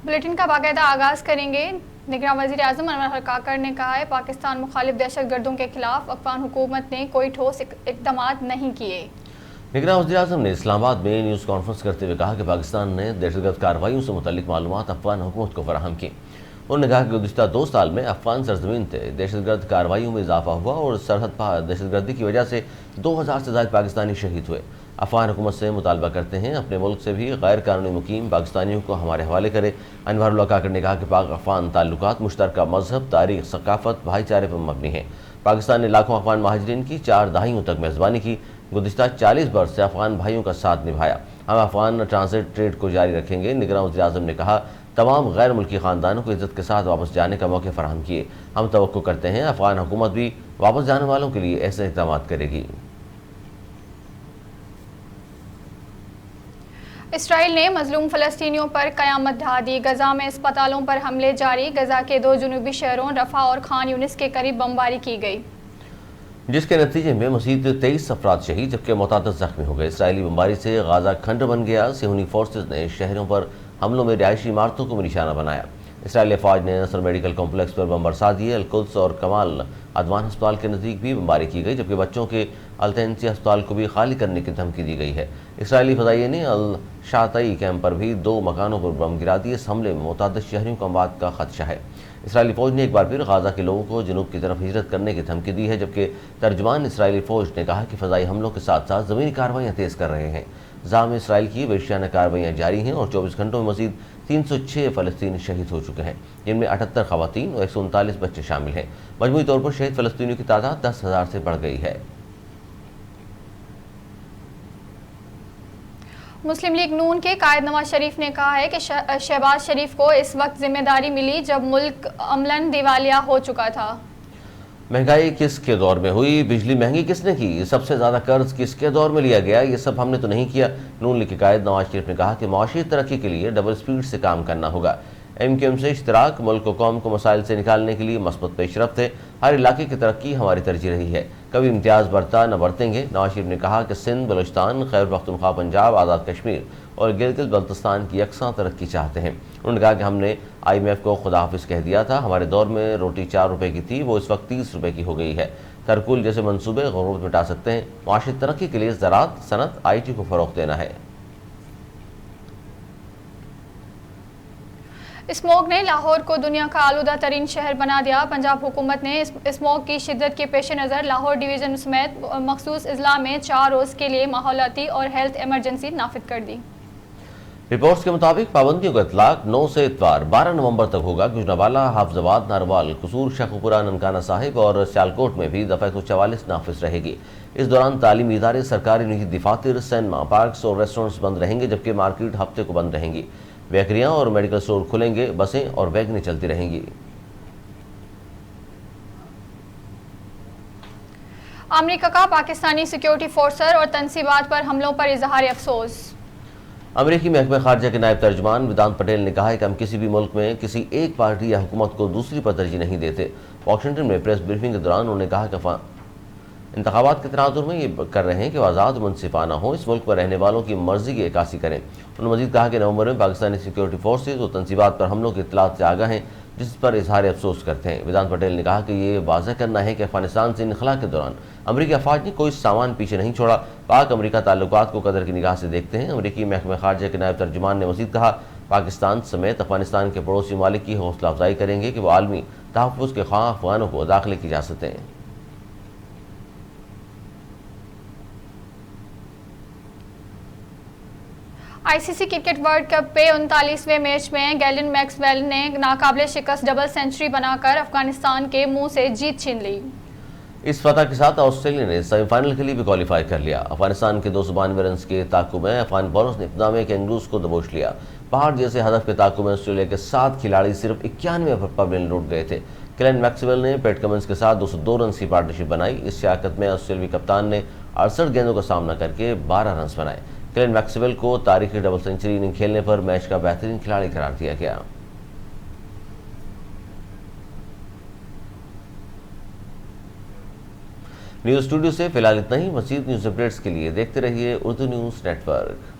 Bulletin کا باقاعدہ آغاز کریں گے۔ نگراں وزیر اعظم انور کاکڑ نے کہا ہے پاکستان مخالف دہشت گردوں کے خلاف افغان حکومت نے کوئی ٹھوس اقدامات نہیں کیے۔ نگراں وزیر اعظم نے اسلام آباد میں نیوز کانفرنس کرتے ہوئے کہا کہ پاکستان نے دہشت گرد کارروائیوں سے متعلق معلومات افغان حکومت کو فراہم کی۔ انہوں نے کہا کہ گزشتہ 2 سال میں افغان سرزمین سے دہشت گرد کارروائیوں میں اضافہ ہوا اور سرحد پار دہشت گردی کی وجہ سے 2000 سے زائد پاکستانی شہید ہوئے۔ افغان حکومت سے مطالبہ کرتے ہیں اپنے ملک سے بھی غیر قانونی مقیم پاکستانیوں کو ہمارے حوالے کرے۔ انوار اللہ کاکڑ نے کہا کہ پاک افغان تعلقات مشترکہ مذہب، تاریخ، ثقافت، بھائی چارے پر مبنی ہیں۔ پاکستان نے لاکھوں افغان مہاجرین کی 4 دہائیوں تک میزبانی کی۔ گزشتہ 40 برس سے افغان بھائیوں کا ساتھ نبھایا۔ ہم افغان ٹرانزٹ ٹریڈ کو جاری رکھیں گے۔ نگراں وزیر اعظم نے کہا تمام غیر ملکی خاندانوں کو عزت کے ساتھ واپس جانے کا موقع فراہم کیے۔ ہم توقع کرتے ہیں افغان حکومت بھی واپس جانے والوں کے لیے ایسے اقدامات کرے گی۔ اسرائیل نے مظلوم فلسطینیوں پر قیامت ڈھا دی۔ غزہ میں اسپتالوں پر حملے جاری۔ غزہ کے 2 جنوبی شہروں رفح اور خان یونس کے قریب بمباری کی گئی، جس کے نتیجے میں مزید 23 افراد شہید جبکہ متعدد زخمی ہو گئے۔ اسرائیلی بمباری سے غازہ کھنڈر بن گیا۔ صہیونی فورسز نے شہروں پر حملوں میں رہائشی عمارتوں کو بھی نشانہ بنایا۔ اسرائیلی فوج نے نصر میڈیکل کمپلیکس پر بم برسا دیے۔ القدس اور کمال عدوان ہسپتال کے نزدیک بھی بمباری کی گئی جبکہ بچوں کے التنسی ہسپتال کو بھی خالی کرنے کی دھمکی دی گئی ہے۔ اسرائیلی فضائیہ نے الشاطئی کیمپ پر بھی 2 مکانوں پر بم گرا دیے۔ اس حملے میں متعدد شہریوں کو اموات کا خدشہ ہے۔ اسرائیلی فوج نے ایک بار پھر غازہ کے لوگوں کو جنوب کی طرف ہجرت کرنے کی دھمکی دی ہے جبکہ ترجمان اسرائیلی فوج نے کہا کہ فضائی حملوں کے ساتھ ساتھ زمینی کارروائیاں تیز کر رہے ہیں۔ غزہ میں اسرائیل کی وحشیانہ کارروائیاں جاری ہیں اور 24 گھنٹوں میں مزید 306 فلسطینی شہید ہو چکے ہیں، جن میں 78 خواتین اور 139 بچے شامل ہیں۔ مجموعی طور پر شہید فلسطینیوں کی تعداد 10,000 سے بڑھ گئی ہے۔ مسلم لیگ نون کے قائد نواز شریف نے کہا ہے کہ شہباز شریف کو اس وقت ذمہ داری ملی جب ملک عملاً دیوالیہ ہو چکا تھا۔ مہنگائی کس کے دور میں ہوئی؟ بجلی مہنگی کس نے کی؟ سب سے زیادہ قرض کس کے دور میں لیا گیا؟ یہ سب ہم نے تو نہیں کیا۔ نون لیگ کے قائد نواز شریف نے کہا کہ معاشی ترقی کے لیے ڈبل سپیڈ سے کام کرنا ہوگا۔ ایم کیو ایم سے اشتراک ملک و قوم کو مسائل سے نکالنے کے لیے مثبت پیش رفت ہے۔ ہر علاقے کی ترقی ہماری ترجیح رہی ہے، کبھی امتیاز برتا نہ برتیں گے۔ نواز شریف نے کہا کہ سندھ، بلوچستان، خیبر پختونخوا، پنجاب، آزاد کشمیر اور گلگت بلتستان کی یکساں ترقی چاہتے ہیں۔ انہوں نے کہا کہ ہم نے IMF کو خدا حافظ کہہ دیا تھا۔ ہمارے دور میں روٹی 4 روپے کی تھی، وہ اس وقت 30 روپے کی ہو گئی ہے۔ ترکول جیسے منصوبے غربت مٹا سکتے ہیں۔ معاشی ترقی کے لیے زراعت، صنعت، IT کو فروغ دینا ہے۔ اسموگ نے لاہور کو دنیا کا آلودہ ترین شہر بنا دیا۔ پنجاب حکومت نے اسموگ کی شدت کے پیش نظر لاہور ڈویژن سمیت مخصوص اضلاع میں 4 روز کے لیے ماحولیاتی اور ہیلتھ ایمرجنسی نافذ کر دی۔ رپورٹس کے مطابق پابندیوں کا اطلاق 9 سے اتوار 12 نومبر تک ہوگا۔ گجرانوالہ، حافظ آباد، ناروال، قصور، شیخوپورہ، ننکانہ صاحب اور سیالکوٹ میں بھی دفعہ 144 نافذ رہے گی۔ اس دوران تعلیمی ادارے، سرکاری نجی دفاتر، سینما، پارکس اور ریسٹورنٹس بند رہیں گے جبکہ مارکیٹ ہفتے کو بند رہیں گی۔ بیکریاں اور میڈیکل سٹور کھلیں گے، بسیں اور ویگنیں چلتی رہیں گی۔ امریکہ کا پاکستانی سیکیورٹی فورسز اور تنصیبات پر حملوں پر اظہار افسوس۔ امریکی محکمہ خارجہ کے نائب ترجمان ویدانت پٹیل نے کہا ہے کہ ہم کسی بھی ملک میں کسی ایک پارٹی یا حکومت کو دوسری پر ترجیح نہیں دیتے۔ واشنگٹن میں پریس بریفنگ کے دوران انہوں نے کہا کہ انتخابات کے تناظر میں یہ کر رہے ہیں کہ وہ آزاد و منصفانہ ہوں، اس ملک پر رہنے والوں کی مرضی کی عکاسی کریں۔ انہوں نے مزید کہا کہ نومبر میں پاکستانی سیکیورٹی فورسز اور تنصیبات پر حملوں کی اطلاعات سے آگاہ ہیں، جس پر اظہار افسوس کرتے ہیں۔ ویدانت پٹیل نے کہا کہ یہ واضح کرنا ہے کہ افغانستان سے انخلا کے دوران امریکی افواج نے کوئی سامان پیچھے نہیں چھوڑا۔ پاک امریکہ تعلقات کو قدر کی نگاہ سے دیکھتے ہیں۔ امریکی محکمہ خارجہ کے نائب ترجمان نے مزید کہا پاکستان سمیت افغانستان کے پڑوسی ممالک کی حوصلہ افزائی کریں گے کہ وہ عالمی تحفظ کے خواہاں افغانوں کو داخلے کی اجازت دیں۔ ICC کرکٹ ورلڈ کپ پہ 39ویں میچ میں گیلن میکس ویل نے ناقابل شکست ڈبل سنچری بنا کر افغانستان کے منہ سے جیت چھین لی۔ اس فتح کے ساتھ آسٹریلیا نے سیمی فائنل کے لیے بھی کوالیفائی کر لیا۔ افغانستان کے 292 رنز کے تعاقب میں افغان بالرز نے ابتدا میں کینگروز کو دبوچ لیا۔ پہاڑ جیسے ہدف کے تعاقب میں آسٹریلیا کے 7 کھلاڑی صرف 91 پر پویلین لوٹ گئے تھے۔ گیلن میکس ویل نے پیٹ کمنس کے ساتھ 202 رنز کی پارٹنرشپ بنائی۔ اس شراکت میں آسٹریلوی کپتان نے 68 گیندوں کا سامنا کر کے 12 رنز بنائے۔ گیلن میکس ویل کو تاریخی ڈبل سنچری اننگ کھیلنے پر میچ کا بہترین کھلاڑی قرار دیا گیا۔ نیوز اسٹوڈیو سے فی الحال اتنا ہی۔ مزید نیوز اپڈیٹس کے لیے دیکھتے رہیے اردو نیوز نیٹ ورک۔